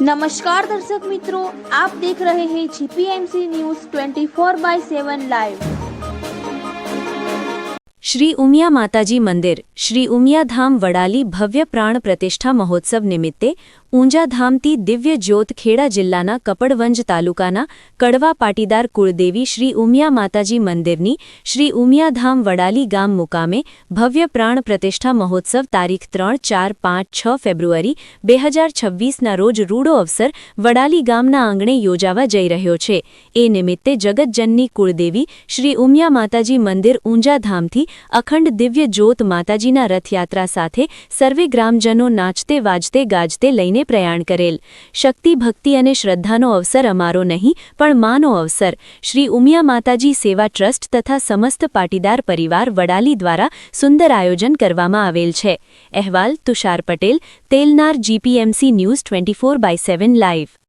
नमस्कार दर्शक मित्रों, आप देख रहे हैं जीपीएमसी न्यूज़ 24/7 लाइव। श्री उमिया माताजी मंदिर श्री उमिया धाम वडाली भव्य प्राण प्रतिष्ठा महोत्सव निमित्ते ઊંઝા ધામથી દિવ્ય જ્યોત ખેડા જિલ્લાના કપડવંજ તાલુકાના કડવા પાટીદાર કુળદેવી શ્રી ઉમિયા માતાજી મંદિરની શ્રી ઉમિયા ધામ વડાલી ગામ મુકામે ભવ્ય પ્રાણ પ્રતિષ્ઠા મહોત્સવ તારીખ 3, 4, 5, 6 ફેબ્રુઆરી 2026ના રોજ રૂડો અવસર વડાલી ગામના આંગણે યોજાવા જઈ રહ્યો છે। એ નિમિત્તે જગતજનની કુળદેવી શ્રી ઉમિયા માતાજી મંદિર ઊંઝા ધામથી અખંડ દિવ્ય જ્યોત માતાજીના રથયાત્રા સાથે સર્વે ગ્રામજનો નાચતે વાજતે ગાજતે લઈને પ્રયાણ કરેલ। શક્તિ ભક્તિ અને શ્રદ્ધાનો અવસર અમારો નહીં પણ માનો અવસર શ્રી ઉમિયા માતાજી સેવા ટ્રસ્ટ તથા સમસ્ત પાટીદાર પરિવાર વડાલી દ્વારા સુંદર આયોજન કરવામાં આવેલ છે। અહેવાલ તુષાર પટેલ, તેલનાર, જીપીએમસી ન્યૂઝ 24/7 લાઈવ।